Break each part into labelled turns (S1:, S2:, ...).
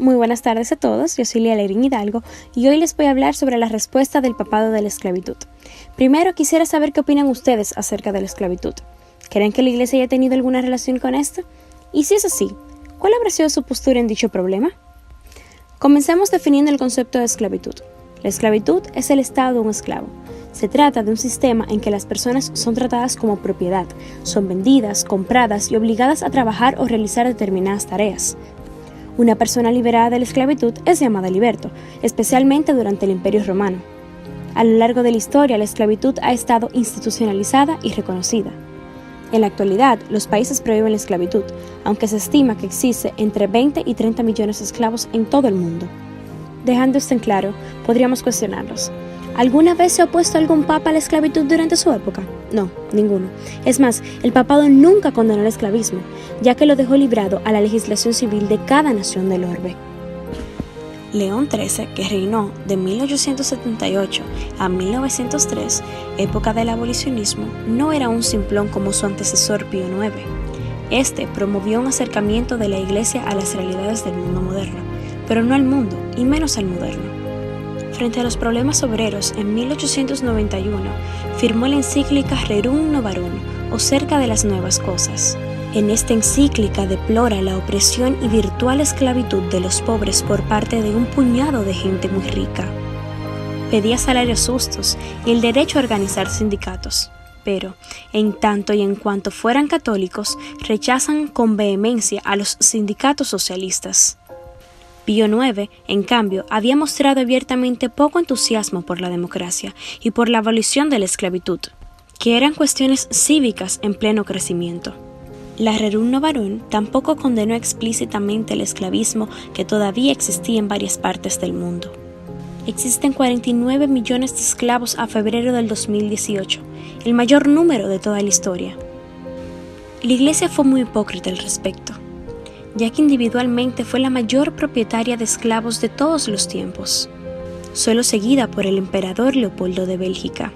S1: Muy buenas tardes a todos, yo soy Lía Leirín Hidalgo y hoy les voy a hablar sobre la respuesta del papado de la esclavitud. Primero quisiera saber qué opinan ustedes acerca de la esclavitud. ¿Creen que la Iglesia haya tenido alguna relación con esto? Y si es así, ¿cuál habrá sido su postura en dicho problema? Comencemos definiendo el concepto de esclavitud. La esclavitud es el estado de un esclavo. Se trata de un sistema en que las personas son tratadas como propiedad, son vendidas, compradas y obligadas a trabajar o realizar determinadas tareas. Una persona liberada de la esclavitud es llamada liberto, especialmente durante el Imperio Romano. A lo largo de la historia, la esclavitud ha estado institucionalizada y reconocida. En la actualidad, los países prohíben la esclavitud, aunque se estima que existe entre 20 y 30 millones de esclavos en todo el mundo. Dejando esto en claro, podríamos cuestionarlos. ¿Alguna vez se ha opuesto algún papa a la esclavitud durante su época? No, ninguno. Es más, el papado nunca condenó el esclavismo, ya que lo dejó librado a la legislación civil de cada nación del orbe. León XIII, que reinó de 1878 a 1903, época del abolicionismo, no era un simplón como su antecesor Pío IX. Este promovió un acercamiento de la Iglesia a las realidades del mundo moderno, pero no al mundo, y menos al moderno. Frente a los problemas obreros, en 1891 firmó la encíclica Rerum Novarum, o Cerca de las Nuevas Cosas. En esta encíclica deplora la opresión y virtual esclavitud de los pobres por parte de un puñado de gente muy rica. Pedía salarios justos y el derecho a organizar sindicatos, pero, en tanto y en cuanto fueran católicos, rechazan con vehemencia a los sindicatos socialistas. Pío IX, en cambio, había mostrado abiertamente poco entusiasmo por la democracia y por la abolición de la esclavitud, que eran cuestiones cívicas en pleno crecimiento. La Rerum Novarum tampoco condenó explícitamente el esclavismo que todavía existía en varias partes del mundo. Existen 49 millones de esclavos a febrero del 2018, el mayor número de toda la historia. La Iglesia fue muy hipócrita al respecto, ya que individualmente fue la mayor propietaria de esclavos de todos los tiempos, solo seguida por el emperador Leopoldo de Bélgica.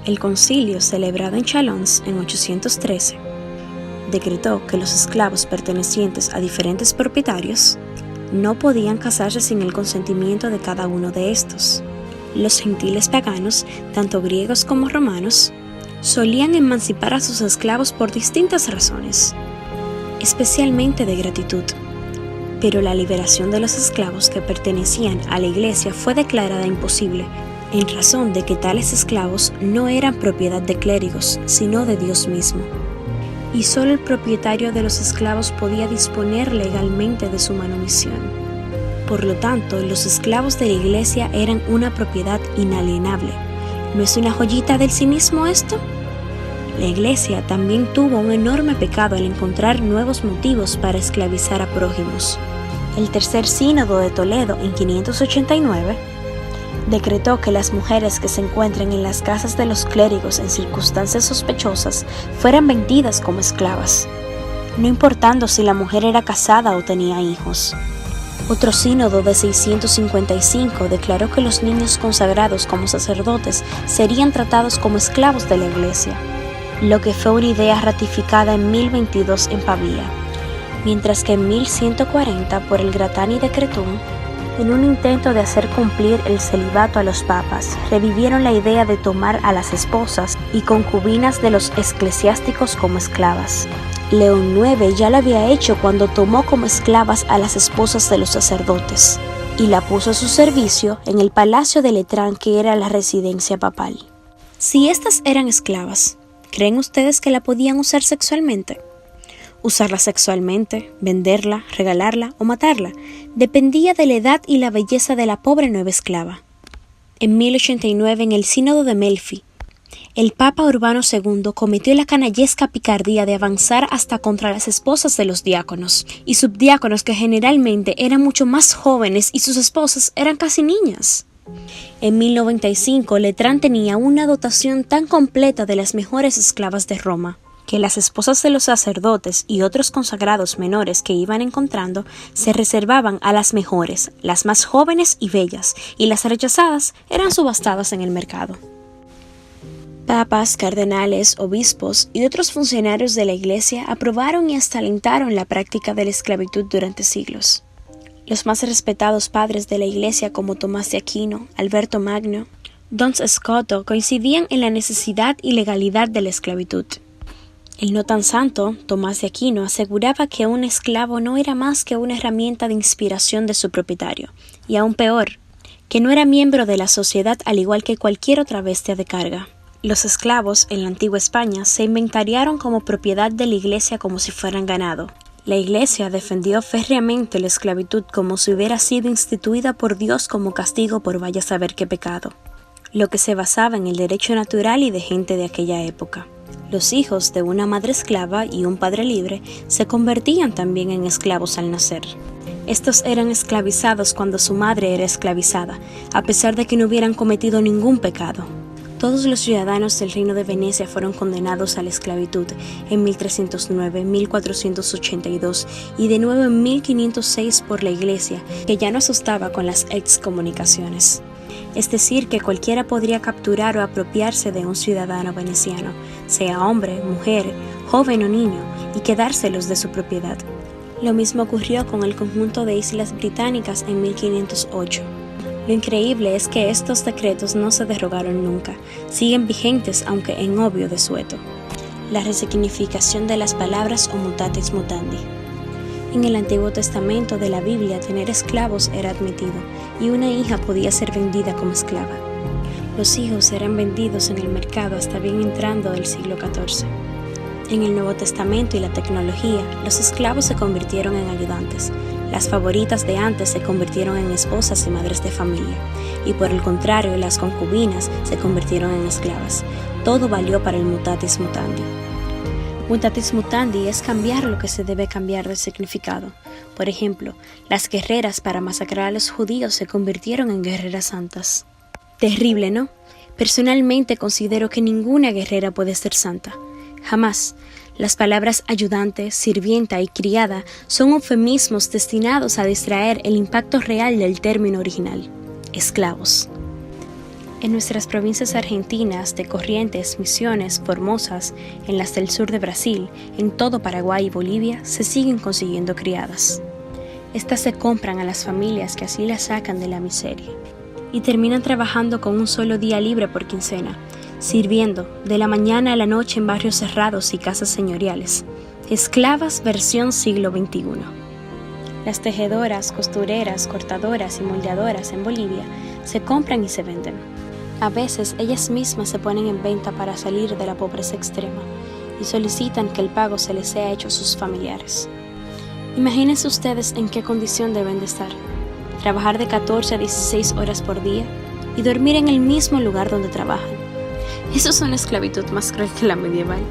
S1: El concilio, celebrado en Chalons en 813, decretó que los esclavos pertenecientes a diferentes propietarios no podían casarse sin el consentimiento de cada uno de estos. Los gentiles paganos, tanto griegos como romanos, solían emancipar a sus esclavos por distintas razones, especialmente de gratitud. Pero la liberación de los esclavos que pertenecían a la Iglesia fue declarada imposible, en razón de que tales esclavos no eran propiedad de clérigos, sino de Dios mismo. Y solo el propietario de los esclavos podía disponer legalmente de su manomisión. Por lo tanto, los esclavos de la Iglesia eran una propiedad inalienable. ¿No es una joyita del cinismo esto? La Iglesia también tuvo un enorme pecado al encontrar nuevos motivos para esclavizar a prójimos. El Tercer Sínodo de Toledo, en 589, decretó que las mujeres que se encuentren en las casas de los clérigos en circunstancias sospechosas fueran vendidas como esclavas, no importando si la mujer era casada o tenía hijos. Otro sínodo de 655 declaró que los niños consagrados como sacerdotes serían tratados como esclavos de la Iglesia, lo que fue una idea ratificada en 1022 en Pavía, mientras que en 1140 por el Gratani Decretum, en un intento de hacer cumplir el celibato a los papas, revivieron la idea de tomar a las esposas y concubinas de los eclesiásticos como esclavas. León IX ya lo había hecho cuando tomó como esclavas a las esposas de los sacerdotes y la puso a su servicio en el palacio de Letrán, que era la residencia papal. Si estas eran esclavas, ¿creen ustedes que la podían usar sexualmente? Usarla sexualmente, venderla, regalarla o matarla dependía de la edad y la belleza de la pobre nueva esclava. En 1089, en el Sínodo de Melfi, el Papa Urbano II cometió la canallesca picardía de avanzar hasta contra las esposas de los diáconos y subdiáconos, que generalmente eran mucho más jóvenes y sus esposas eran casi niñas. En 1095, Letrán tenía una dotación tan completa de las mejores esclavas de Roma que las esposas de los sacerdotes y otros consagrados menores que iban encontrando se reservaban a las mejores, las más jóvenes y bellas, y las rechazadas eran subastadas en el mercado. Papas, cardenales, obispos y otros funcionarios de la Iglesia aprobaron y hasta alentaron la práctica de la esclavitud durante siglos. Los más respetados padres de la Iglesia como Tomás de Aquino, Alberto Magno, Duns Scoto coincidían en la necesidad y legalidad de la esclavitud. El no tan santo, Tomás de Aquino, aseguraba que un esclavo no era más que una herramienta de inspiración de su propietario, y aún peor, que no era miembro de la sociedad al igual que cualquier otra bestia de carga. Los esclavos, en la antigua España, se inventariaron como propiedad de la Iglesia como si fueran ganado. La Iglesia defendió férreamente la esclavitud como si hubiera sido instituida por Dios como castigo por vaya a saber qué pecado, lo que se basaba en el derecho natural y de gente de aquella época. Los hijos de una madre esclava y un padre libre se convertían también en esclavos al nacer. Estos eran esclavizados cuando su madre era esclavizada, a pesar de que no hubieran cometido ningún pecado. Todos los ciudadanos del Reino de Venecia fueron condenados a la esclavitud en 1309, 1482 y de nuevo en 1506 por la Iglesia, que ya no asustaba con las excomunicaciones. Es decir, que cualquiera podría capturar o apropiarse de un ciudadano veneciano, sea hombre, mujer, joven o niño, y quedárselos de su propiedad. Lo mismo ocurrió con el conjunto de islas británicas en 1508. Lo increíble es que estos decretos no se derogaron nunca, siguen vigentes aunque en obvio desueto. La resignificación de las palabras o mutatis mutandi. En el Antiguo Testamento de la Biblia tener esclavos era admitido y una hija podía ser vendida como esclava. Los hijos eran vendidos en el mercado hasta bien entrando el siglo XIV. En el Nuevo Testamento y la tecnología, los esclavos se convirtieron en ayudantes. Las favoritas de antes se convirtieron en esposas y madres de familia, y por el contrario, las concubinas se convirtieron en esclavas. Todo valió para el mutatis mutandi. Mutatis mutandi es cambiar lo que se debe cambiar de significado. Por ejemplo, las guerreras para masacrar a los judíos se convirtieron en guerreras santas. Terrible, ¿no? Personalmente considero que ninguna guerrera puede ser santa. Jamás. Las palabras ayudante, sirvienta y criada son eufemismos destinados a distraer el impacto real del término original: esclavos. En nuestras provincias argentinas de Corrientes, Misiones, Formosas, en las del sur de Brasil, en todo Paraguay y Bolivia, se siguen consiguiendo criadas. Estas se compran a las familias que así las sacan de la miseria y terminan trabajando con un solo día libre por quincena, sirviendo de la mañana a la noche en barrios cerrados y casas señoriales. Esclavas versión siglo XXI. Las tejedoras, costureras, cortadoras y moldeadoras en Bolivia se compran y se venden. A veces ellas mismas se ponen en venta para salir de la pobreza extrema y solicitan que el pago se les sea hecho a sus familiares. Imagínense ustedes en qué condición deben de estar: trabajar de 14 a 16 horas por día y dormir en el mismo lugar donde trabajan. Eso es una esclavitud más cruel que la medieval.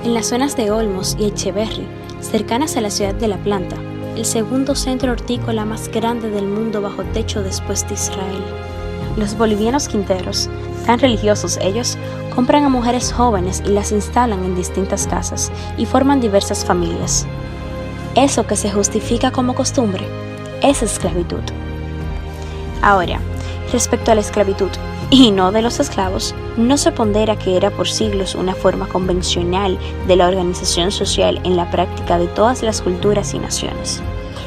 S1: En las zonas de Olmos y Echeverri, cercanas a la ciudad de La Planta, el segundo centro hortícola más grande del mundo bajo techo después de Israel, los bolivianos quinteros, tan religiosos ellos, compran a mujeres jóvenes y las instalan en distintas casas y forman diversas familias. Eso que se justifica como costumbre es esclavitud. Ahora, respecto a la esclavitud, y no de los esclavos, no se pondera que era por siglos una forma convencional de la organización social en la práctica de todas las culturas y naciones.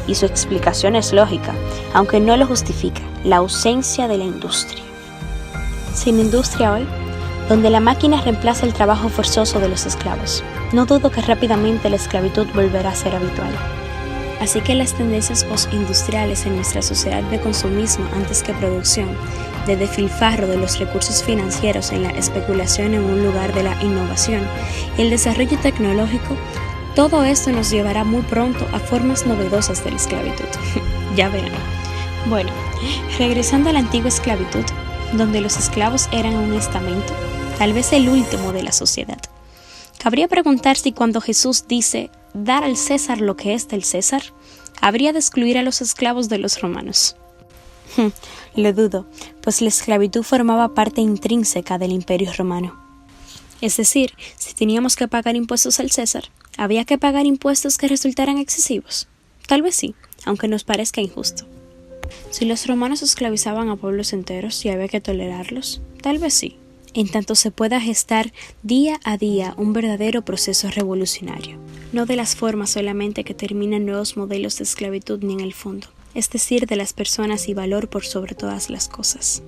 S1: Y su explicación es lógica, aunque no lo justifica: la ausencia de la industria. Sin industria hoy, donde la máquina reemplaza el trabajo forzoso de los esclavos, no dudo que rápidamente la esclavitud volverá a ser habitual. Así que las tendencias postindustriales en nuestra sociedad de consumismo antes que producción, de despilfarro de los recursos financieros en la especulación en un lugar de la innovación y el desarrollo tecnológico, todo esto nos llevará muy pronto a formas novedosas de la esclavitud. Ya verán. Bueno, regresando a la antigua esclavitud, donde los esclavos eran un estamento, tal vez el último de la sociedad. Cabría preguntar si cuando Jesús dice dar al César lo que es del César, habría de excluir a los esclavos de los romanos. Lo dudo, pues la esclavitud formaba parte intrínseca del Imperio Romano. Es decir, si teníamos que pagar impuestos al César, ¿había que pagar impuestos que resultaran excesivos? Tal vez sí, aunque nos parezca injusto. Si los romanos esclavizaban a pueblos enteros y había que tolerarlos, tal vez sí, en tanto se pueda gestar día a día un verdadero proceso revolucionario, no de las formas solamente que terminan nuevos modelos de esclavitud ni en el fondo. es decir, de las personas y valor por sobre todas las cosas.